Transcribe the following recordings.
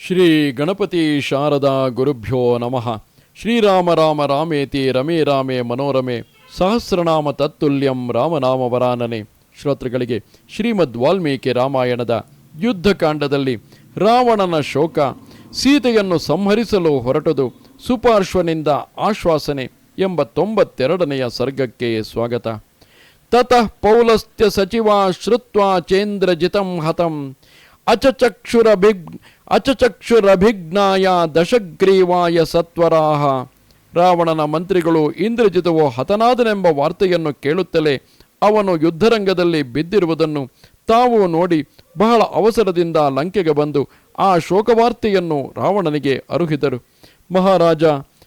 ಶ್ರೀ ಗಣಪತಿ ಶಾರದಾ ಗುರುಭ್ಯೋ ನಮಃ. ಶ್ರೀರಾಮ ರಾಮ ರಾಮೇತಿ ರಮೇ ರಾಮೇ ಮನೋರಮೆ ಸಹಸ್ರನಾಮ ತತ್ತುಲ್ಯಂ ರಾಮನಾಮ ವರಾನನೆ. ಶ್ರೋತೃಗಳಿಗೆ ಶ್ರೀಮದ್ ವಾಲ್ಮೀಕಿ ರಾಮಾಯಣದ ಯುದ್ಧಕಾಂಡದಲ್ಲಿ ರಾವಣನ ಶೋಕ, ಸೀತೆಯನ್ನು ಸಂಹರಿಸಲು ಹೊರಟುದು, ಸುಪಾರ್ಶ್ವನಿಂದ ಆಶ್ವಾಸನೆ ಎಂಬ 92ನೆಯ ಸರ್ಗಕ್ಕೆ ಸ್ವಾಗತ. ತತಃ ಪೌಲಸ್ತ್ಯ ಸಚಿವಾ ಶ್ರುತ್ವಾ ಚೇಂದ್ರಜಿತಂ ಹತಂ ಅಚಚಕ್ಷುರಭಿಜ್ಞಾಯ ದಶಗ್ರೀವಾಯ ಸತ್ವರಾಹ. ರಾವಣನ ಮಂತ್ರಿಗಳು ಇಂದ್ರಜಿತವು ಹತನಾದನೆಂಬ ವಾರ್ತೆಯನ್ನು ಕೇಳುತ್ತಲೇ ಅವನು ಯುದ್ಧರಂಗದಲ್ಲಿ ಬಿದ್ದಿರುವುದನ್ನು ತಾವು ನೋಡಿ ಬಹಳ ಅವಸರದಿಂದ ಲಂಕೆಗೆ ಬಂದು ಆ ಶೋಕವಾರ್ತೆಯನ್ನು ರಾವಣನಿಗೆ ಅರುಹಿದರು. ಮಹಾರಾಜ,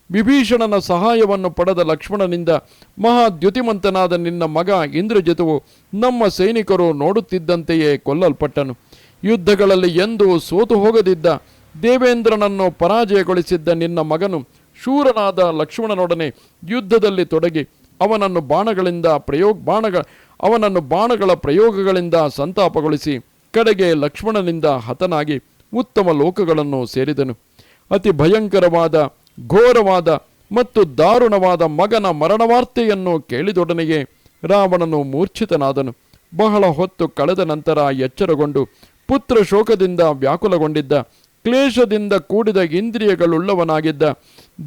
ವಿಭೀಷಣನ ಸಹಾಯವನ್ನು ಪಡೆದ ಲಕ್ಷ್ಮಣನಿಂದ ಮಹಾದ್ಯುತಿಮಂತನಾದ ನಿನ್ನ ಮಗ ಇಂದ್ರಜಿತವು ನಮ್ಮ ಸೈನಿಕರು ನೋಡುತ್ತಿದ್ದಂತೆಯೇ ಕೊಲ್ಲಲ್ಪಟ್ಟನು. ಯುದ್ಧಗಳಲ್ಲಿ ಎಂದೂ ಸೋತು ಹೋಗದಿದ್ದ ದೇವೇಂದ್ರನನ್ನು ಪರಾಜಯಗೊಳಿಸಿದ್ದ ನಿನ್ನ ಮಗನು ಶೂರನಾದ ಲಕ್ಷ್ಮಣನೊಡನೆ ಯುದ್ಧದಲ್ಲಿ ತೊಡಗಿ ಅವನನ್ನು ಬಾಣಗಳ ಪ್ರಯೋಗಗಳಿಂದ ಸಂತಾಪಗೊಳಿಸಿ ಕಡೆಗೆ ಲಕ್ಷ್ಮಣನಿಂದ ಹತನಾಗಿ ಉತ್ತಮ ಲೋಕಗಳನ್ನು ಸೇರಿದನು. ಅತಿ ಭಯಂಕರವಾದ, ಘೋರವಾದ ಮತ್ತು ದಾರುಣವಾದ ಮಗನ ಮರಣವಾರ್ತೆಯನ್ನು ಕೇಳಿದೊಡನೆಯೇ ರಾವಣನು ಮೂರ್ಛಿತನಾದನು. ಬಹಳ ಹೊತ್ತು ಕಳೆದ ನಂತರ ಎಚ್ಚರಗೊಂಡು ಪುತ್ರ ಶೋಕದಿಂದ ವ್ಯಾಕುಲಗೊಂಡಿದ್ದ, ಕ್ಲೇಶದಿಂದ ಕೂಡಿದ ಇಂದ್ರಿಯಗಳುಳ್ಳವನಾಗಿದ್ದ,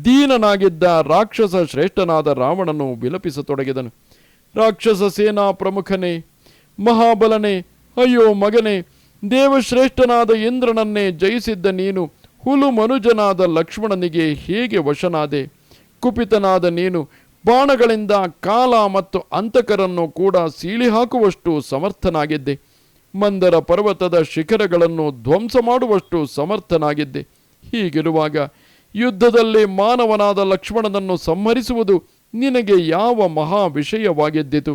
ದೀನನಾಗಿದ್ದ ರಾಕ್ಷಸ ಶ್ರೇಷ್ಠನಾದ ರಾವಣನು ವಿಲಪಿಸತೊಡಗಿದನು. ರಾಕ್ಷಸ ಸೇನಾ ಪ್ರಮುಖನೇ, ಮಹಾಬಲನೇ, ಅಯ್ಯೋ ಮಗನೇ, ದೇವಶ್ರೇಷ್ಠನಾದ ಇಂದ್ರನನ್ನೇ ಜಯಿಸಿದ್ದ ನೀನು ಹುಲು ಮನುಜನಾದ ಲಕ್ಷ್ಮಣನಿಗೆ ಹೇಗೆ ವಶನಾದೆ? ಕುಪಿತನಾದ ನೀನು ಬಾಣಗಳಿಂದ ಕಾಲ ಮತ್ತು ಅಂತಕರನ್ನು ಕೂಡ ಸೀಳಿ ಹಾಕುವಷ್ಟು ಸಮರ್ಥನಾಗಿದ್ದೆ. ಮಂದರ ಪರ್ವತದ ಶಿಖರಗಳನ್ನು ಧ್ವಂಸ ಮಾಡುವಷ್ಟು ಸಮರ್ಥನಾಗಿದ್ದೆ. ಹೀಗಿರುವಾಗ ಯುದ್ಧದಲ್ಲಿ ಮಾನವನಾದ ಲಕ್ಷ್ಮಣನನ್ನು ಸಂಹರಿಸುವುದು ನಿನಗೆ ಯಾವ ಮಹಾ ವಿಷಯವಾಗಿದ್ದಿತು?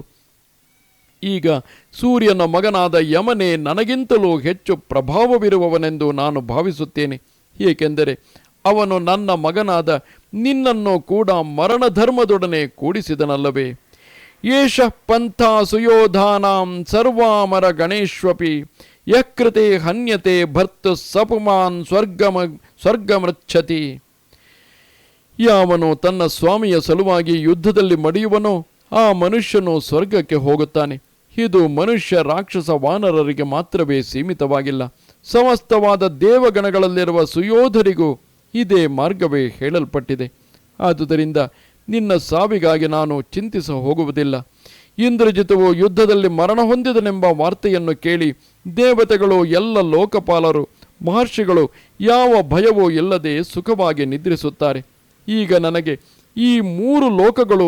ಈಗ ಸೂರ್ಯನ ಮಗನಾದ ಯಮನೇ ನನಗಿಂತಲೂ ಹೆಚ್ಚು ಪ್ರಭಾವವಿರುವವನೆಂದು ನಾನು ಭಾವಿಸುತ್ತೇನೆ. ಏಕೆಂದರೆ ಅವನು ನನ್ನ ಮಗನಾದ ನಿನ್ನನ್ನು ಕೂಡ ಮರಣಧರ್ಮದೊಡನೆ ಕೂಡಿಸಿದನಲ್ಲವೇ? ಏಷ ಪಂಥ ಸುಯೋಧಾನಾಂ ಸರ್ವಾಮರ ಗಣೇಶ್ವಪಿ ಯಕೃತೆ ಹನ್ಯತೆ ಭರ್ತು ಸಪುಮಾನ್ ಸ್ವರ್ಗಮೃಚ್ಛತಿ. ಯಾವನು ತನ್ನ ಸ್ವಾಮಿಯ ಸಲುವಾಗಿ ಯುದ್ಧದಲ್ಲಿ ಮಡಿಯುವನೋ ಆ ಮನುಷ್ಯನು ಸ್ವರ್ಗಕ್ಕೆ ಹೋಗುತ್ತಾನೆ. ಇದು ಮನುಷ್ಯ, ರಾಕ್ಷಸ, ವಾನರರಿಗೆ ಮಾತ್ರವೇ ಸೀಮಿತವಾಗಿಲ್ಲ. ಸಮಸ್ತವಾದ ದೇವಗಣಗಳಲ್ಲಿರುವ ಸುಯೋಧರಿಗೂ ಇದೇ ಮಾರ್ಗವೇ ಹೇಳಲ್ಪಟ್ಟಿದೆ. ಆದುದರಿಂದ ನಿನ್ನ ಸಾವಿಗಾಗಿ ನಾನು ಚಿಂತಿಸ ಹೋಗುವುದಿಲ್ಲ. ಇಂದ್ರಜಿತವು ಯುದ್ಧದಲ್ಲಿ ಮರಣ ಹೊಂದಿದನೆಂಬ ವಾರ್ತೆಯನ್ನು ಕೇಳಿ ದೇವತೆಗಳು, ಎಲ್ಲ ಲೋಕಪಾಲರು, ಮಹರ್ಷಿಗಳು ಯಾವ ಭಯವೂ ಇಲ್ಲದೆ ಸುಖವಾಗಿ ನಿದ್ರಿಸುತ್ತಾರೆ. ಈಗ ನನಗೆ ಈ 3 ಲೋಕಗಳು,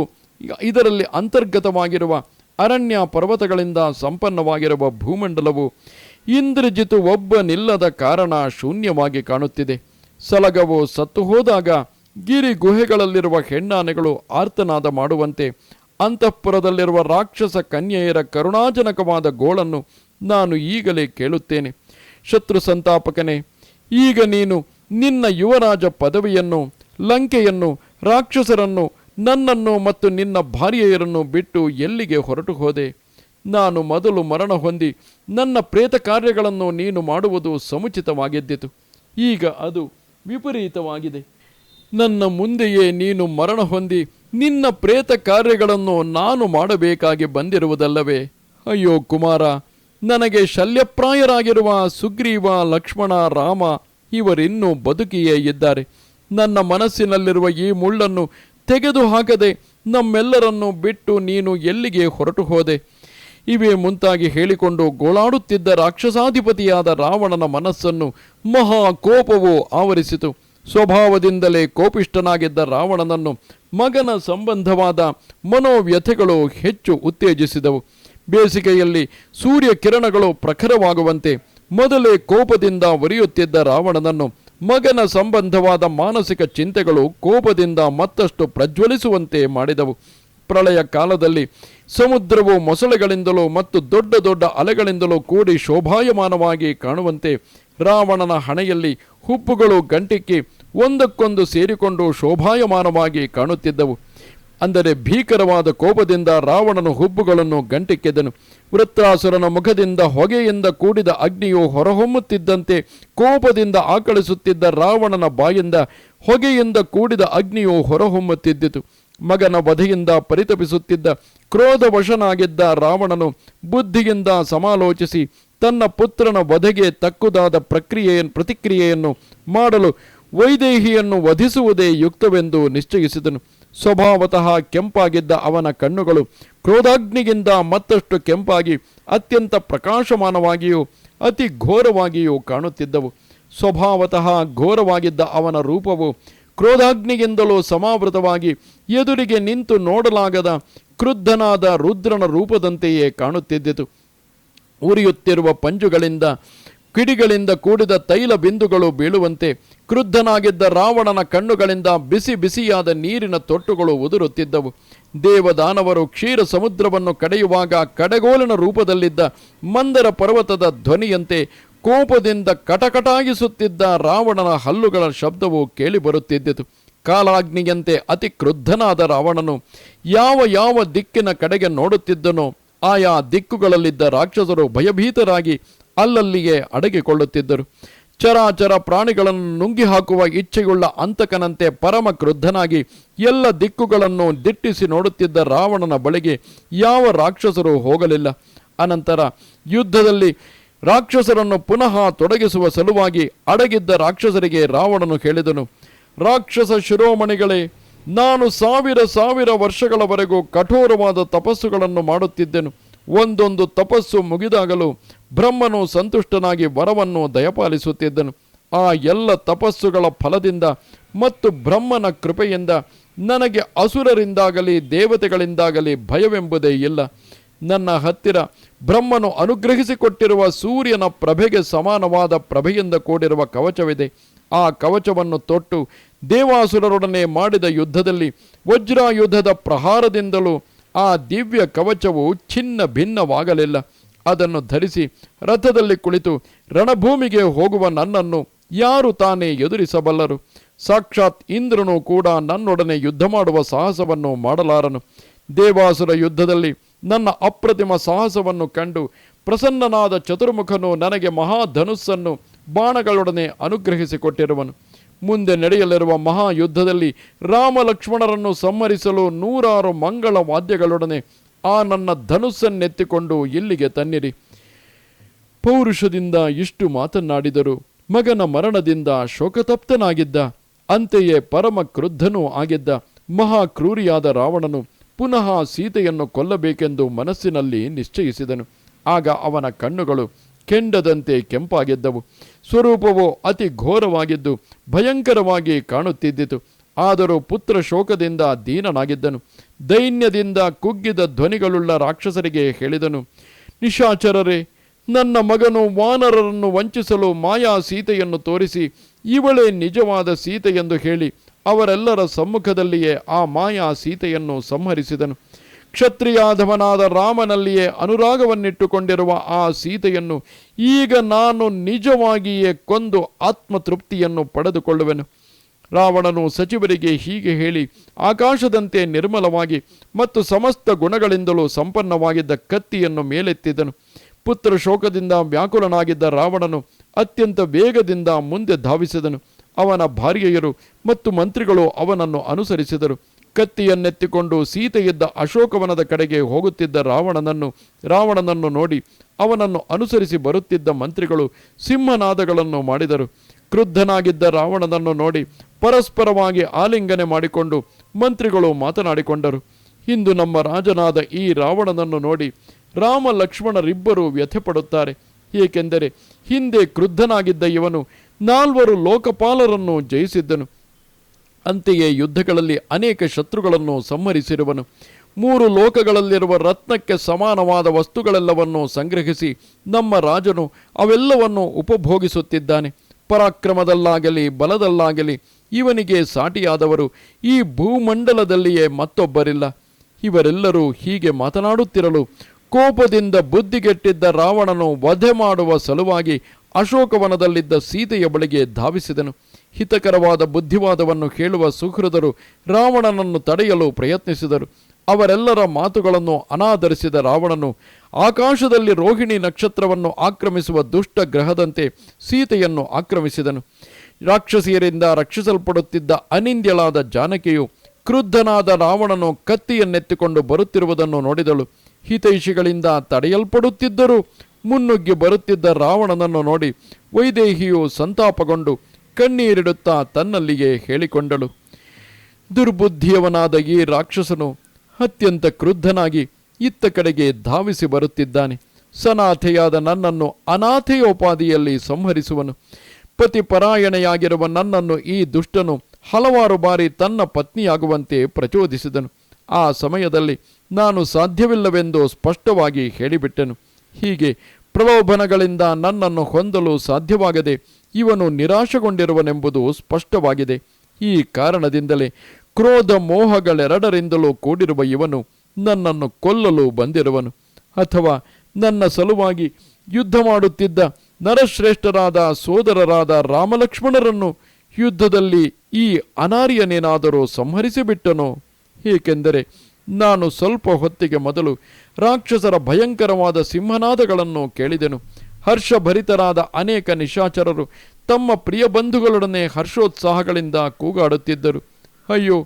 ಇದರಲ್ಲಿ ಅಂತರ್ಗತವಾಗಿರುವ ಅರಣ್ಯ ಪರ್ವತಗಳಿಂದ ಸಂಪನ್ನವಾಗಿರುವ ಭೂಮಂಡಲವು ಇಂದ್ರಜಿತು ಒಬ್ಬನಿಲ್ಲದ ಕಾರಣ ಶೂನ್ಯವಾಗಿ ಕಾಣುತ್ತಿದೆ. ಸಲಗವು ಸತ್ತು ಹೋದಾಗ ಗಿರಿ ಗುಹೆಗಳಲ್ಲಿರುವ ಹೆಣ್ಣಾನೆಗಳು ಆರ್ತನಾದ ಮಾಡುವಂತೆ ಅಂತಃಪುರದಲ್ಲಿರುವ ರಾಕ್ಷಸ ಕನ್ಯೆಯರ ಕರುಣಾಜನಕವಾದ ಗೋಳನ್ನು ನಾನು ಈಗಲೇ ಕೇಳುತ್ತೇನೆ. ಶತ್ರು ಸಂತಾಪಕನೇ, ಈಗ ನೀನು ನಿನ್ನ ಯುವರಾಜ ಪದವಿಯನ್ನು, ಲಂಕೆಯನ್ನು, ರಾಕ್ಷಸರನ್ನು, ನನ್ನನ್ನು ಮತ್ತು ನಿನ್ನ ಭಾರ್ಯೆಯರನ್ನು ಬಿಟ್ಟು ಎಲ್ಲಿಗೆ ಹೊರಟು ಹೋದೆ? ನಾನು ಮೊದಲು ಮರಣ ಹೊಂದಿ ನನ್ನ ಪ್ರೇತ ಕಾರ್ಯಗಳನ್ನು ನೀನು ಮಾಡುವುದು ಸಮುಚಿತವಾಗಿದ್ದಿತು. ಈಗ ಅದು ವಿಪರೀತವಾಗಿದೆ. ನನ್ನ ಮುಂದೆಯೇ ನೀನು ಮರಣ ಹೊಂದಿ ನಿನ್ನ ಪ್ರೇತ ಕಾರ್ಯಗಳನ್ನು ನಾನು ಮಾಡಬೇಕಾಗಿ ಬಂದಿರುವುದಲ್ಲವೇ? ಅಯ್ಯೋ ಕುಮಾರ, ನನಗೆ ಶಲ್ಯಪ್ರಾಯರಾಗಿರುವ ಸುಗ್ರೀವ, ಲಕ್ಷ್ಮಣ, ರಾಮ ಇವರಿನ್ನೂ ಬದುಕಿಯೇ ಇದ್ದಾರೆ. ನನ್ನ ಮನಸ್ಸಿನಲ್ಲಿರುವ ಈ ಮುಳ್ಳನ್ನು ತೆಗೆದು ಹಾಕದೆ ನಮ್ಮೆಲ್ಲರನ್ನು ಬಿಟ್ಟು ನೀನು ಎಲ್ಲಿಗೆ ಹೊರಟು ಹೋದೆ? ಇವೇ ಮುಂತಾಗಿ ಹೇಳಿಕೊಂಡು ಗೋಳಾಡುತ್ತಿದ್ದ ರಾಕ್ಷಸಾಧಿಪತಿಯಾದ ರಾವಣನ ಮನಸ್ಸನ್ನು ಮಹಾ ಕೋಪವು ಆವರಿಸಿತು. ಸ್ವಭಾವದಿಂದಲೇ ಕೋಪಿಷ್ಠನಾಗಿದ್ದ ರಾವಣನನ್ನು ಮಗನ ಸಂಬಂಧವಾದ ಮನೋವ್ಯಥೆಗಳು ಹೆಚ್ಚು ಉತ್ತೇಜಿಸಿದವು. ಬೇಸಿಗೆಯಲ್ಲಿ ಸೂರ್ಯ ಕಿರಣಗಳು ಪ್ರಖರವಾಗುವಂತೆ ಮೊದಲೇ ಕೋಪದಿಂದ ಒರಿಯುತ್ತಿದ್ದ ರಾವಣನನ್ನು ಮಗನ ಸಂಬಂಧವಾದ ಮಾನಸಿಕ ಚಿಂತೆಗಳು ಕೋಪದಿಂದ ಮತ್ತಷ್ಟು ಪ್ರಜ್ವಲಿಸುವಂತೆ ಮಾಡಿದವು. ಪ್ರಳಯ ಕಾಲದಲ್ಲಿ ಸಮುದ್ರವು ಮೊಸಳೆಗಳಿಂದಲೂ ಮತ್ತು ದೊಡ್ಡ ದೊಡ್ಡ ಅಲೆಗಳಿಂದಲೂ ಕೂಡಿ ಶೋಭಾಯಮಾನವಾಗಿ ಕಾಣುವಂತೆ ರಾವಣನ ಹಣೆಯಲ್ಲಿ ಹುಬ್ಬುಗಳು ಗಂಟಿಕ್ಕಿ ಒಂದಕ್ಕೊಂದು ಸೇರಿಕೊಂಡು ಶೋಭಾಯಮಾನವಾಗಿ ಕಾಣುತ್ತಿದ್ದವು. ಅಂದರೆ ಭೀಕರವಾದ ಕೋಪದಿಂದ ರಾವಣನು ಹುಬ್ಬುಗಳನ್ನು ಗಂಟಿಕ್ಕೆದನು. ವೃತ್ರಾಸುರನ ಮುಖದಿಂದ ಹೊಗೆಯಿಂದ ಕೂಡಿದ ಅಗ್ನಿಯು ಹೊರಹೊಮ್ಮುತ್ತಿದ್ದಂತೆ ಕೋಪದಿಂದ ಆಕಳಿಸುತ್ತಿದ್ದ ರಾವಣನ ಬಾಯಿಂದ ಹೊಗೆಯಿಂದ ಕೂಡಿದ ಅಗ್ನಿಯು ಹೊರಹೊಮ್ಮುತ್ತಿದ್ದಿತು. ಮಗನ ವಧೆಯಿಂದ ಪರಿತಪಿಸುತ್ತಿದ್ದ ಕ್ರೋಧವಶನಾಗಿದ್ದ ರಾವಣನು ಬುದ್ಧಿಯಿಂದ ಸಮಾಲೋಚಿಸಿ ತನ್ನ ಪುತ್ರನ ವಧೆಗೆ ತಕ್ಕುದಾದ ಪ್ರತಿಕ್ರಿಯೆಯನ್ನು ಮಾಡಲು ವೈದೇಹಿಯನ್ನು ವಧಿಸುವುದೇ ಯುಕ್ತವೆಂದು ನಿಶ್ಚಯಿಸಿದನು. ಸ್ವಭಾವತಃ ಕೆಂಪಾಗಿದ್ದ ಅವನ ಕಣ್ಣುಗಳು ಕ್ರೋಧಾಗ್ನಿಗಿಂತ ಮತ್ತಷ್ಟು ಕೆಂಪಾಗಿ ಅತ್ಯಂತ ಪ್ರಕಾಶಮಾನವಾಗಿಯೂ ಅತಿ ಘೋರವಾಗಿಯೂ ಕಾಣುತ್ತಿದ್ದವು. ಸ್ವಭಾವತಃ ಘೋರವಾಗಿದ್ದ ಅವನ ರೂಪವು ಕ್ರೋಧಾಗ್ನಿಗಿಂತಲೂ ಸಮಾವೃತವಾಗಿ ಎದುರಿಗೆ ನಿಂತು ನೋಡಲಾಗದ ಕ್ರುದ್ಧನಾದ ರುದ್ರನ ರೂಪದಂತೆಯೇ ಕಾಣುತ್ತಿದ್ದಿತು. ಉರಿಯುತ್ತಿರುವ ಪಂಜುಗಳಿಂದ ಕಿಡಿಗಳಿಂದ ಕೂಡಿದ ತೈಲ ಬಿಂದುಗಳು ಬೀಳುವಂತೆ ಕ್ರುದ್ಧನಾಗಿದ್ದ ರಾವಣನ ಕಣ್ಣುಗಳಿಂದ ಬಿಸಿ ಬಿಸಿಯಾದ ನೀರಿನ ತೊಟ್ಟುಗಳು ಉದುರುತ್ತಿದ್ದವು. ದೇವದಾನವರು ಕ್ಷೀರ ಸಮುದ್ರವನ್ನು ಕಡೆಯುವಾಗ ಕಡೆಗೋಲಿನ ರೂಪದಲ್ಲಿದ್ದ ಮಂದರ ಪರ್ವತದ ಧ್ವನಿಯಂತೆ ಕೋಪದಿಂದ ಕಟಕಟಾಗಿಸುತ್ತಿದ್ದ ರಾವಣನ ಹಲ್ಲುಗಳ ಶಬ್ದವು ಕೇಳಿಬರುತ್ತಿದ್ದಿತು. ಕಾಲಾಗ್ನಿಯಂತೆ ಅತಿ ಕ್ರುದ್ಧನಾದ ರಾವಣನು ಯಾವ ದಿಕ್ಕಿನ ಕಡೆಗೆ ನೋಡುತ್ತಿದ್ದನೋ ಆಯಾ ದಿಕ್ಕುಗಳಲ್ಲಿದ್ದ ರಾಕ್ಷಸರು ಭಯಭೀತರಾಗಿ ಅಲ್ಲಲ್ಲಿಯೇ ಅಡಗಿಕೊಳ್ಳುತ್ತಿದ್ದರು. ಚರಾಚರ ಪ್ರಾಣಿಗಳನ್ನು ನುಂಗಿ ಹಾಕುವ ಇಚ್ಛೆಯುಳ್ಳ ಅಂತಕನಂತೆ ಪರಮ ಕ್ರುದ್ಧನಾಗಿ ಎಲ್ಲ ದಿಕ್ಕುಗಳನ್ನು ದಿಟ್ಟಿಸಿ ನೋಡುತ್ತಿದ್ದ ರಾವಣನ ಬಳಿಗೆ ಯಾವ ರಾಕ್ಷಸರು ಹೋಗಲಿಲ್ಲ. ಅನಂತರ ಯುದ್ಧದಲ್ಲಿ ರಾಕ್ಷಸರನ್ನು ಪುನಃ ತೊಡಗಿಸುವ ಸಲುವಾಗಿ ಅಡಗಿದ್ದ ರಾಕ್ಷಸರಿಗೆ ರಾವಣನು ಹೇಳಿದನು, ರಾಕ್ಷಸ ಶಿರೋಮಣಿಗಳೇ, ನಾನು ಸಾವಿರ ವರ್ಷಗಳವರೆಗೂ ಕಠೋರವಾದ ತಪಸ್ಸುಗಳನ್ನು ಮಾಡುತ್ತಿದ್ದೆನು. ಒಂದೊಂದು ತಪಸ್ಸು ಮುಗಿದಾಗಲೂ ಬ್ರಹ್ಮನು ಸಂತುಷ್ಟನಾಗಿ ವರವನ್ನು ದಯಪಾಲಿಸುತ್ತಿದ್ದನು. ಆ ಎಲ್ಲ ತಪಸ್ಸುಗಳ ಫಲದಿಂದ ಮತ್ತು ಬ್ರಹ್ಮನ ಕೃಪೆಯಿಂದ ನನಗೆ ಅಸುರರಿಂದಾಗಲಿ ದೇವತೆಗಳಿಂದಾಗಲಿ ಭಯವೆಂಬುದೇ ಇಲ್ಲ. ನನ್ನ ಹತ್ತಿರ ಬ್ರಹ್ಮನು ಅನುಗ್ರಹಿಸಿಕೊಟ್ಟಿರುವ ಸೂರ್ಯನ ಪ್ರಭೆಗೆ ಸಮಾನವಾದ ಪ್ರಭೆಯಿಂದ ಕೂಡಿರುವ ಕವಚವಿದೆ. ಆ ಕವಚವನ್ನು ತೊಟ್ಟು ದೇವಾಸುರರೊಡನೆ ಮಾಡಿದ ಯುದ್ಧದಲ್ಲಿ ವಜ್ರಾಯುಧದ ಪ್ರಹಾರದಿಂದಲೂ ಆ ದಿವ್ಯ ಕವಚವು ಛಿನ್ನ ಭಿನ್ನವಾಗಲಿಲ್ಲ. ಅದನ್ನು ಧರಿಸಿ ರಥದಲ್ಲಿ ಕುಳಿತು ರಣಭೂಮಿಗೆ ಹೋಗುವ ನನ್ನನ್ನು ಯಾರು ತಾನೇ ಎದುರಿಸಬಲ್ಲರು? ಸಾಕ್ಷಾತ್ ಇಂದ್ರನು ಕೂಡ ನನ್ನೊಡನೆ ಯುದ್ಧ ಮಾಡುವ ಸಾಹಸವನ್ನು ಮಾಡಲಾರನು. ದೇವಾಸುರ ಯುದ್ಧದಲ್ಲಿ ನನ್ನ ಅಪ್ರತಿಮ ಸಾಹಸವನ್ನು ಕಂಡು ಪ್ರಸನ್ನನಾದ ಚತುರ್ಮುಖನು ನನಗೆ ಮಹಾಧನುಸ್ಸನ್ನು ಬಾಣಗಳೊಡನೆ ಅನುಗ್ರಹಿಸಿಕೊಟ್ಟಿರುವನು. ಮುಂದೆ ನಡೆಯಲಿರುವ ಮಹಾಯುದ್ಧದಲ್ಲಿ ರಾಮ ಲಕ್ಷ್ಮಣರನ್ನು ಸಂಹರಿಸಲು 100 ಮಂಗಳ ವಾದ್ಯಗಳೊಡನೆ ಆ ನನ್ನ ಧನುಸ್ಸನ್ನೆತ್ತಿಕೊಂಡು ಇಲ್ಲಿಗೆ ತನ್ನಿರಿ. ಪೌರುಷದಿಂದ ಇಷ್ಟು ಮಾತನಾಡಿದರು. ಮಗನ ಮರಣದಿಂದ ಶೋಕತಪ್ತನಾಗಿದ್ದ, ಅಂತೆಯೇ ಪರಮ ಕ್ರುದ್ಧನೂ ಆಗಿದ್ದ ಮಹಾಕ್ರೂರಿಯಾದ ರಾವಣನು ಪುನಃ ಸೀತೆಯನ್ನು ಕೊಲ್ಲಬೇಕೆಂದು ಮನಸ್ಸಿನಲ್ಲಿ ನಿಶ್ಚಯಿಸಿದನು. ಆಗ ಅವನ ಕಣ್ಣುಗಳು ಕೆಂಡದಂತೆ ಕೆಂಪಾಗಿದ್ದವು. ಸ್ವರೂಪವು ಅತಿ ಘೋರವಾಗಿದ್ದು ಭಯಂಕರವಾಗಿ ಕಾಣುತ್ತಿದ್ದಿತು. ಆದರೂ ಪುತ್ರ ಶೋಕದಿಂದ ದೀನನಾಗಿದ್ದನು. ದೈನ್ಯದಿಂದ ಕುಗ್ಗಿದ ಧ್ವನಿಗಳುಳ್ಳ ರಾಕ್ಷಸರಿಗೆ ಹೇಳಿದನು, ನಿಶಾಚರರೇ, ನನ್ನ ಮಗನು ವಾನರರನ್ನು ವಂಚಿಸಲು ಮಾಯಾ ಸೀತೆಯನ್ನು ತೋರಿಸಿ ಇವಳೇ ನಿಜವಾದ ಸೀತೆ ಎಂದು ಹೇಳಿ ಅವರೆಲ್ಲರ ಸಮ್ಮುಖದಲ್ಲಿಯೇ ಆ ಮಾಯಾ ಸೀತೆಯನ್ನು ಸಂಹರಿಸಿದನು. ಕ್ಷತ್ರಿಯಾಧವನಾದ ರಾಮನಲ್ಲಿಯೇ ಅನುರಾಗವನ್ನಿಟ್ಟುಕೊಂಡಿರುವ ಆ ಸೀತೆಯನ್ನು ಈಗ ನಾನು ನಿಜವಾಗಿಯೇ ಕೊಂದು ಆತ್ಮತೃಪ್ತಿಯನ್ನು ಪಡೆದುಕೊಳ್ಳುವೆನು. ರಾವಣನು ಸಚಿವರಿಗೆ ಹೀಗೆ ಹೇಳಿ ಆಕಾಶದಂತೆ ನಿರ್ಮಲವಾಗಿ ಮತ್ತು ಸಮಸ್ತ ಗುಣಗಳಿಂದಲೂ ಸಂಪನ್ನವಾಗಿದ್ದ ಕತ್ತಿಯನ್ನು ಮೇಲೆತ್ತಿದನು. ಪುತ್ರ ಶೋಕದಿಂದ ವ್ಯಾಕುಲನಾಗಿದ್ದ ರಾವಣನು ಅತ್ಯಂತ ವೇಗದಿಂದ ಮುಂದೆ ಧಾವಿಸಿದನು. ಅವನ ಭಾರ್ಯೆಯರು ಮತ್ತು ಮಂತ್ರಿಗಳು ಅವನನ್ನು ಅನುಸರಿಸಿದರು. ಕತ್ತಿಯನ್ನೆತ್ತಿಕೊಂಡು ಸೀತೆಯಿದ್ದ ಅಶೋಕವನದ ಕಡೆಗೆ ಹೋಗುತ್ತಿದ್ದ ರಾವಣನನ್ನು ನೋಡಿ ಅವನನ್ನು ಅನುಸರಿಸಿ ಬರುತ್ತಿದ್ದ ಮಂತ್ರಿಗಳು ಸಿಂಹನಾದಗಳನ್ನು ಮಾಡಿದರು. ಕ್ರುದ್ಧನಾಗಿದ್ದ ರಾವಣನನ್ನು ನೋಡಿ ಪರಸ್ಪರವಾಗಿ ಆಲಿಂಗನೆ ಮಾಡಿಕೊಂಡು ಮಂತ್ರಿಗಳು ಮಾತನಾಡಿಕೊಂಡರು. ಇಂದು ನಮ್ಮ ರಾಜನಾದ ಈ ರಾವಣನನ್ನು ನೋಡಿ ರಾಮ ಲಕ್ಷ್ಮಣರಿಬ್ಬರೂ ವ್ಯಥೆಪಡುತ್ತಾರೆ. ಏಕೆಂದರೆ ಹಿಂದೆ ಕ್ರುದ್ಧನಾಗಿದ್ದ ಇವನು 4 ಲೋಕಪಾಲರನ್ನು ಜಯಿಸಿದ್ದನು. ಅಂತೆಯೇ ಯುದ್ಧಗಳಲ್ಲಿ ಅನೇಕ ಶತ್ರುಗಳನ್ನು ಸಂಹರಿಸಿರುವನು. 3 ಲೋಕಗಳಲ್ಲಿರುವ ರತ್ನಕ್ಕೆ ಸಮಾನವಾದ ವಸ್ತುಗಳೆಲ್ಲವನ್ನೂ ಸಂಗ್ರಹಿಸಿ ನಮ್ಮ ರಾಜನು ಅವೆಲ್ಲವನ್ನು ಉಪಭೋಗಿಸುತ್ತಿದ್ದಾನೆ. ಪರಾಕ್ರಮದಲ್ಲಾಗಲಿ ಬಲದಲ್ಲಾಗಲಿ ಇವನಿಗೆ ಸಾಟಿಯಾದವರು ಈ ಭೂಮಂಡಲದಲ್ಲಿಯೇ ಮತ್ತೊಬ್ಬರಿಲ್ಲ. ಇವರೆಲ್ಲರೂ ಹೀಗೆ ಮಾತನಾಡುತ್ತಿರಲು ಕೋಪದಿಂದ ಬುದ್ಧಿಗೆಟ್ಟಿದ್ದ ರಾವಣನು ವಧೆ ಮಾಡುವ ಸಲುವಾಗಿ ಅಶೋಕವನದಲ್ಲಿದ್ದ ಸೀತೆಯ ಬಳಿಗೆ ಧಾವಿಸಿದನು. ಹಿತಕರವಾದ ಬುದ್ಧಿವಾದವನ್ನು ಕೇಳುವ ಸುಹೃದರು ರಾವಣನನ್ನು ತಡೆಯಲು ಪ್ರಯತ್ನಿಸಿದರು. ಅವರೆಲ್ಲರ ಮಾತುಗಳನ್ನು ಅನಾದರಿಸಿದ ರಾವಣನು ಆಕಾಶದಲ್ಲಿ ರೋಹಿಣಿ ನಕ್ಷತ್ರವನ್ನು ಆಕ್ರಮಿಸುವ ದುಷ್ಟ ಗ್ರಹದಂತೆ ಸೀತೆಯನ್ನು ಆಕ್ರಮಿಸಿದನು. ರಾಕ್ಷಸಿಯರಿಂದ ರಕ್ಷಿಸಲ್ಪಡುತ್ತಿದ್ದ ಅನಿಂದ್ಯಳಾದ ಜಾನಕಿಯು ಕ್ರುದ್ಧನಾದ ರಾವಣನು ಕತ್ತಿಯನ್ನೆತ್ತಿಕೊಂಡು ಬರುತ್ತಿರುವುದನ್ನು ನೋಡಿದಳು. ಹಿತೈಷಿಗಳಿಂದ ತಡೆಯಲ್ಪಡುತ್ತಿದ್ದರೂ ಮುನ್ನುಗ್ಗಿ ಬರುತ್ತಿದ್ದ ರಾವಣನನ್ನು ನೋಡಿ ವೈದೇಹಿಯು ಸಂತಾಪಗೊಂಡು ಕಣ್ಣೀರಿಡುತ್ತಾ ತನ್ನಲ್ಲಿಯೇ ಹೇಳಿಕೊಂಡಳು, ದುರ್ಬುದ್ಧಿಯವನಾದ ಈ ರಾಕ್ಷಸನು ಅತ್ಯಂತ ಕ್ರುದ್ಧನಾಗಿ ಇತ್ತ ಕಡೆಗೆ ಧಾವಿಸಿ ಬರುತ್ತಿದ್ದಾನೆ. ಸನಾಥೆಯಾದ ನನ್ನನ್ನು ಅನಾಥೆಯೋಪಾದಿಯಲ್ಲಿ ಸಂಹರಿಸುವನು. ಪತಿಪರಾಯಣೆಯಾಗಿರುವ ನನ್ನನ್ನು ಈ ದುಷ್ಟನು ಹಲವಾರು ಬಾರಿ ತನ್ನ ಪತ್ನಿಯಾಗುವಂತೆ ಪ್ರಚೋದಿಸಿದನು. ಆ ಸಮಯದಲ್ಲಿ ನಾನು ಸಾಧ್ಯವಿಲ್ಲವೆಂದು ಸ್ಪಷ್ಟವಾಗಿ ಹೇಳಿಬಿಟ್ಟೆನು. ಹೀಗೆ ಪ್ರಲೋಭನಗಳಿಂದ ನನ್ನನ್ನು ಹೊಂದಲು ಸಾಧ್ಯವಾಗದೆ ಇವನು ನಿರಾಶೆಗೊಂಡಿರುವನೆಂಬುದು ಸ್ಪಷ್ಟವಾಗಿದೆ. ಈ ಕಾರಣದಿಂದಲೇ ಕ್ರೋಧ ಮೋಹಗಳೆರಡರಿಂದಲೂ ಕೂಡಿರುವ ಇವನು ನನ್ನನ್ನು ಕೊಲ್ಲಲು ಬಂದಿರುವನು. ಅಥವಾ ನನ್ನ ಸಲುವಾಗಿ ಯುದ್ಧ ಮಾಡುತ್ತಿದ್ದ ನರಶ್ರೇಷ್ಠರಾದ ಸೋದರರಾದ ರಾಮಲಕ್ಷ್ಮಣರನ್ನು ಯುದ್ಧದಲ್ಲಿ ಈ ಅನಾರ್ಯನೇನಾದರೂ ಸಂಹರಿಸಿಬಿಟ್ಟನೋ? ಏಕೆಂದರೆ ನಾನು ಸ್ವಲ್ಪ ಹೊತ್ತಿಗೆ ಮೊದಲು ರಾಕ್ಷಸರ ಭಯಂಕರವಾದ ಸಿಂಹನಾದಗಳನ್ನು ಕೇಳಿದೆನು. ಹರ್ಷಭರಿತರಾದ ಅನೇಕ ನಿಶಾಚರರು ತಮ್ಮ ಪ್ರಿಯ ಬಂಧುಗಳೊಡನೆ ಹರ್ಷೋತ್ಸಾಹಗಳಿಂದ ಕೂಗಾಡುತ್ತಿದ್ದರು. ಅಯ್ಯೋ,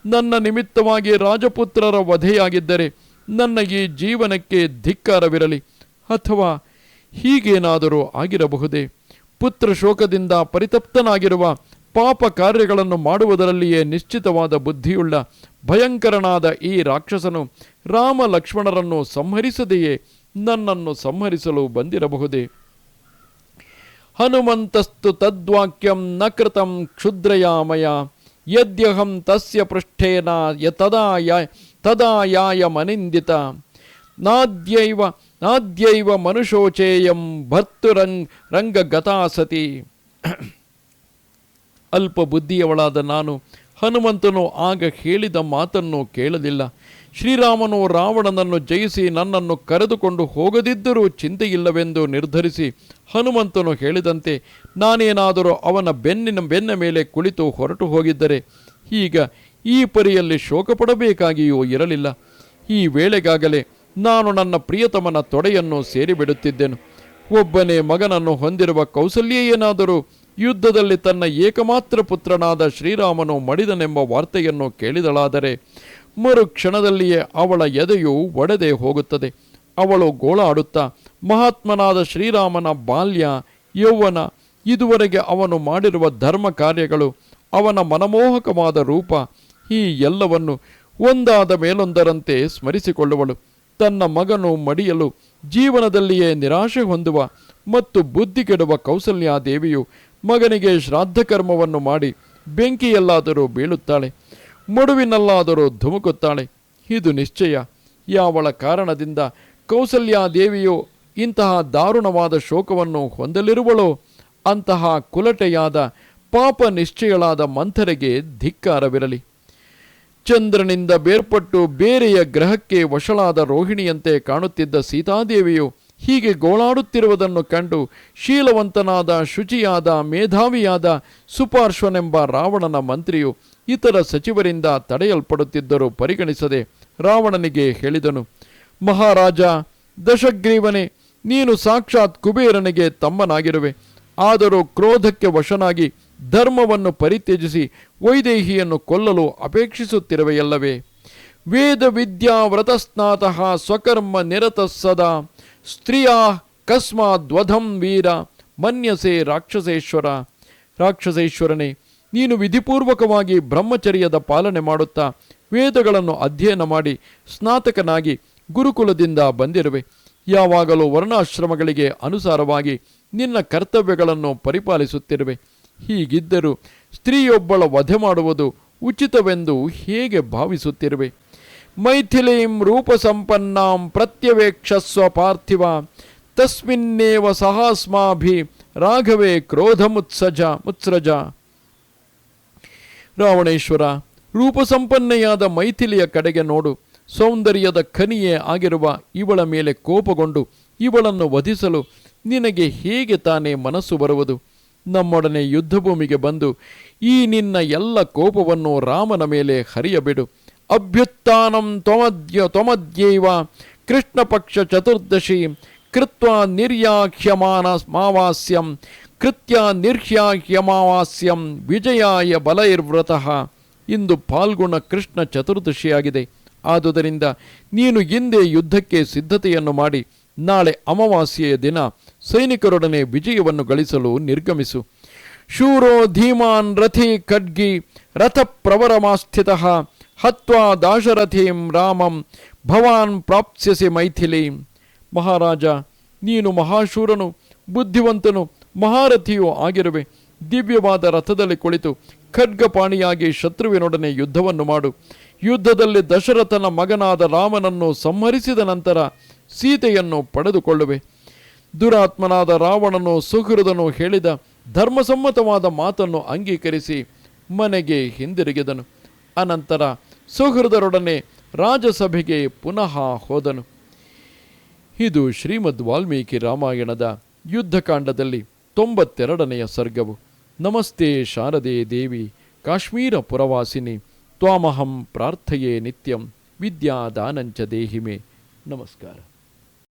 ನನ್ನ ನಿಮಿತ್ತವಾಗಿ ರಾಜಪುತ್ರರ ವಧೆಯಾಗಿದ್ದರೆ ನನ್ನ ಈ ಜೀವನಕ್ಕೆ ಧಿಕ್ಕಾರವಿರಲಿ. ಅಥವಾ ಹೀಗೇನಾದರೂ ಆಗಿರಬಹುದೇ? ಪುತ್ರ ಶೋಕದಿಂದ ಪರಿತಪ್ತನಾಗಿರುವ ಪಾಪ ಕಾರ್ಯಗಳನ್ನು ಮಾಡುವುದರಲ್ಲಿಯೇ ನಿಶ್ಚಿತವಾದ ಬುದ್ಧಿಯುಳ್ಳ ಭಯಂಕರನಾದ ಈ ರಾಕ್ಷಸನು ರಾಮ ಲಕ್ಷ್ಮಣರನ್ನು ಸಂಹರಿಸದೆಯೇ ನನ್ನನ್ನು ಸಂಹರಿಸಲು ಬಂದಿರಬಹುದೇ? ಹನುಮಂತಸ್ತು ತದ್ವಾಕ್ಯಂ ನ ಕೃತಂ ಕ್ಷುದ್ರಯಾಮಯ ಯದ್ಯಹಂ ತಸ್ಯ ಪೃಷ್ಠೇನ ತದಾಯಾಯ ಮನಿಂದಿತ ನಾದ್ಯೈವ ಮನುಷೋಚೇಯಂ ಭರ್ತುರಂಗಗತಾ ಸತಿ. ಅಲ್ಪ ಬುದ್ಧಿಯವಳಾದ ನಾನು ಹನುಮಂತನು ಆಗ ಹೇಳಿದ ಮಾತನ್ನು ಕೇಳಲಿಲ್ಲ. ಶ್ರೀರಾಮನು ರಾವಣನನ್ನು ಜಯಿಸಿ ನನ್ನನ್ನು ಕರೆದುಕೊಂಡು ಹೋಗದಿದ್ದರೂ ಚಿಂತೆಯಿಲ್ಲವೆಂದು ನಿರ್ಧರಿಸಿ ಹನುಮಂತನು ಹೇಳಿದಂತೆ ನಾನೇನಾದರೂ ಅವನ ಬೆನ್ನ ಮೇಲೆ ಕುಳಿತು ಹೊರಟು ಹೋಗಿದ್ದರೆ ಈಗ ಈ ಪರಿಯಲ್ಲಿ ಶೋಕ ಪಡಬೇಕಾಗಿಯೂ ಇರಲಿಲ್ಲ. ಈ ವೇಳೆಗಾಗಲೇ ನಾನು ನನ್ನ ಪ್ರಿಯತಮನ ತೊಡೆಯನ್ನು ಸೇರಿಬಿಡುತ್ತಿದ್ದೆನು. ಒಬ್ಬನೇ ಮಗನನ್ನು ಹೊಂದಿರುವ ಕೌಸಲ್ಯೇನಾದರೂ ಯುದ್ಧದಲ್ಲಿ ತನ್ನ ಏಕಮಾತ್ರ ಪುತ್ರನಾದ ಶ್ರೀರಾಮನು ಮಡಿದನೆಂಬ ವಾರ್ತೆಯನ್ನು ಕೇಳಿದಳಾದರೆ ಮರುಕ್ಷಣದಲ್ಲಿಯೇ ಅವಳ ಎದೆಯು ಒಡೆದೇ ಹೋಗುತ್ತದೆ. ಅವಳು ಗೋಳಾಡುತ್ತಾ ಮಹಾತ್ಮನಾದ ಶ್ರೀರಾಮನ ಬಾಲ್ಯ, ಯೌವನ, ಇದುವರೆಗೆ ಅವನು ಮಾಡಿರುವ ಧರ್ಮ ಕಾರ್ಯಗಳು, ಅವನ ಮನಮೋಹಕವಾದ ರೂಪ, ಈ ಎಲ್ಲವನ್ನು ಒಂದಾದ ಮೇಲೊಂದರಂತೆ ಸ್ಮರಿಸಿಕೊಳ್ಳುವಳು. ತನ್ನ ಮಗನು ಮಡಿಯಲು ಜೀವನದಲ್ಲಿಯೇ ನಿರಾಶೆ ಹೊಂದುವ ಮತ್ತು ಬುದ್ಧಿ ಕೆಡುವ ಕೌಸಲ್ಯಾದೇವಿಯು ಮಗನಿಗೆ ಶ್ರಾದ್ದ ಕರ್ಮವನ್ನು ಮಾಡಿ ಬೆಂಕಿಯಲ್ಲಾದರೂ ಬೀಳುತ್ತಾಳೆ, ಮಡುವಿನಲ್ಲಾದರೂ ಧುಮುಕುತ್ತಾಳೆ. ಇದು ನಿಶ್ಚಯ. ಯಾವಳ ಕಾರಣದಿಂದ ಕೌಸಲ್ಯಾದೇವಿಯು ಇಂತಹ ದಾರುಣವಾದ ಶೋಕವನ್ನು ಹೊಂದಲಿರುವಳೋ ಅಂತಹ ಕುಲಟೆಯಾದ ಪಾಪ ನಿಶ್ಚಯಳಾದ ಮಂಥರೆಗೆ ಧಿಕ್ಕಾರವಿರಲಿ. ಚಂದ್ರನಿಂದ ಬೇರ್ಪಟ್ಟು ಬೇರೆಯ ಗ್ರಹಕ್ಕೆ ವಶಳಾದ ರೋಹಿಣಿಯಂತೆ ಕಾಣುತ್ತಿದ್ದ ಸೀತಾದೇವಿಯು ಹೀಗೆ ಗೋಳಾಡುತ್ತಿರುವುದನ್ನು ಕಂಡು ಶೀಲವಂತನಾದ, ಶುಚಿಯಾದ, ಮೇಧಾವಿಯಾದ ಸುಪಾರ್ಶ್ವನೆಂಬ ರಾವಣನ ಮಂತ್ರಿಯು ಇತರ ಸಚಿವರಿಂದ ತಡೆಯಲ್ಪಡುತ್ತಿದ್ದರೂ ಪರಿಗಣಿಸದೆ ರಾವಣನಿಗೆ ಹೇಳಿದನು, ಮಹಾರಾಜ ದಶಗ್ರೀವನೇ, ನೀನು ಸಾಕ್ಷಾತ್ ಕುಬೇರನಿಗೆ ತಮ್ಮನಾಗಿರುವೆ. ಆದರೂ ಕ್ರೋಧಕ್ಕೆ ವಶನಾಗಿ ಧರ್ಮವನ್ನು ಪರಿತ್ಯಜಿಸಿ ವೈದೇಹಿಯನ್ನು ಕೊಲ್ಲಲು ಅಪೇಕ್ಷಿಸುತ್ತಿರುವೆಯಲ್ಲವೇ? ವೇದ ವಿದ್ಯಾ ವ್ರತಸ್ನಾತಃ ಸ್ವಕರ್ಮ ನಿರತ ಸದಾ ಸ್ತ್ರೀಯಾ ಕಸ್ಮಾದ್ವಧಂ ವೀರ ಮನ್ಯಸೆ ರಾಕ್ಷಸೇಶ್ವರ. ರಾಕ್ಷಸೇಶ್ವರನೇ, ನೀನು ವಿಧಿಪೂರ್ವಕವಾಗಿ ಬ್ರಹ್ಮಚರ್ಯದ ಪಾಲನೆ ಮಾಡುತ್ತಾ ವೇದಗಳನ್ನು ಅಧ್ಯಯನ ಮಾಡಿ ಸ್ನಾತಕನಾಗಿ ಗುರುಕುಲದಿಂದ ಬಂದಿರುವೆ. ಯಾವಾಗಲೂ ವರ್ಣಾಶ್ರಮಗಳಿಗೆ ಅನುಸಾರವಾಗಿ ನಿನ್ನ ಕರ್ತವ್ಯಗಳನ್ನು ಪರಿಪಾಲಿಸುತ್ತಿರುವೆ. ಹೀಗಿದ್ದರೂ ಸ್ತ್ರೀಯೊಬ್ಬಳ ವಧೆ ಮಾಡುವುದು ಉಚಿತವೆಂದು ಹೇಗೆ ಭಾವಿಸುತ್ತಿರುವೆ? ಮೈಥಿಲೀಂ ರೂಪಸಂಪನ್ನಾಂ ಪ್ರತ್ಯವೇಕ್ಷಸ್ವ ಪಾರ್ಥಿವ ತಸ್ಮಿನ್ನೇವ ಸಹಾಸ್ಮಾಭಿ ರಾಘವೇ ಕ್ರೋಧಮುತ್ಸೃಜ. ರಾವಣೇಶ್ವರ, ರೂಪಸಂಪನ್ನೆಯಾದ ಮೈಥಿಲಿಯ ಕಡೆಗೆ ನೋಡು. ಸೌಂದರ್ಯದ ಖನಿಯೇ ಆಗಿರುವ ಇವಳ ಮೇಲೆ ಕೋಪಗೊಂಡು ಇವಳನ್ನು ವಧಿಸಲು ನಿನಗೆ ಹೇಗೆ ತಾನೇ ಮನಸ್ಸು ಬರುವುದು? ನಮ್ಮೊಡನೆ ಯುದ್ಧಭೂಮಿಗೆ ಬಂದು ಈ ನಿನ್ನ ಎಲ್ಲ ಕೋಪವನ್ನು ರಾಮನ ಮೇಲೆ ಹರಿಯಬಿಡು. ಅಭ್ಯುತ್ಥಾನಂ ತ್ವಮದ್ಯೈವ ಕೃಷ್ಣಪಕ್ಷ ಚತುರ್ದಶಿ ಕೃತ್ವ ನಿರ್ಯಾಹ್ಯಮಾವಾಸ್ಯಂ ಕೃತ್ಯ ನಿರ್ಹ್ಯಾಹ್ಯಮಾವಾಸ್ಯಂ ವಿಜಯಾಯ ಬಲೈರ್ವ್ರತಃ. ಇಂದು ಫಾಲ್ಗುಣ ಕೃಷ್ಣ ಚತುರ್ದಶಿಯಾಗಿದೆ. ಆದುದರಿಂದ ನೀನು ಇಂದೇ ಯುದ್ಧಕ್ಕೆ ಸಿದ್ಧತೆಯನ್ನು ಮಾಡಿ ನಾಳೆ ಅಮಾವಾಸ್ಯೆಯ ದಿನ ಸೈನಿಕರೊಡನೆ ವಿಜಯವನ್ನು ಗಳಿಸಲು ನಿರ್ಗಮಿಸು. ಶೂರೋ ಧೀಮಾನ್ ರಥಿ ಖಡ್ಗಿ ರಥ ಪ್ರವರಮಾಸ್ಥಿತಃ ಹತ್ವಾ ದಾಶರಥೀಂ ರಾಮಂ ಭವಾನ್ ಪ್ರಾಪ್ಸ್ಯಸಿ ಮೈಥಿಲಿ. ಮಹಾರಾಜ, ನೀನು ಮಹಾಶೂರನು, ಬುದ್ಧಿವಂತನು, ಮಹಾರಥಿಯೂ ಆಗಿರುವೆ. ದಿವ್ಯವಾದ ರಥದಲ್ಲಿ ಕುಳಿತು ಖಡ್ಗಪಾಣಿಯಾಗಿ ಶತ್ರುವಿನೊಡನೆ ಯುದ್ಧವನ್ನು ಮಾಡು. ಯುದ್ಧದಲ್ಲಿ ದಶರಥನ ಮಗನಾದ ರಾಮನನ್ನು ಸಂಹರಿಸಿದ ನಂತರ ಸೀತೆಯನ್ನು ಪಡೆದುಕೊಳ್ಳುವೆ. ದುರಾತ್ಮನಾದ ರಾವಣನು ಸುಹೃದನು ಹೇಳಿದ ಧರ್ಮಸಮ್ಮತವಾದ ಮಾತನ್ನು ಅಂಗೀಕರಿಸಿ ಮನೆಗೆ ಹಿಂದಿರುಗಿದನು. ಅನಂತರ ಸುಹೃದರೊಡನೆ ರಾಜಸಭೆಗೆ ಪುನಃ ಹೋದನು. ಇದು ಶ್ರೀಮದ್ ವಾಲ್ಮೀಕಿ ರಾಮಾಯಣದ ಯುದ್ಧಕಾಂಡದಲ್ಲಿ 92ನೆಯ ಸರ್ಗವು. ನಮಸ್ತೆ ಶಾರದೆ ದೇವಿ ಕಾಶ್ಮೀರ ಪುರವಾಸಿನಿ ತ್ವಾಮಹಂ ಪ್ರಾರ್ಥಯೇ ನಿತ್ಯಂ ವಿದ್ಯಾದಾನಂಚ ದೇಹಿಮೆ. ನಮಸ್ಕಾರ.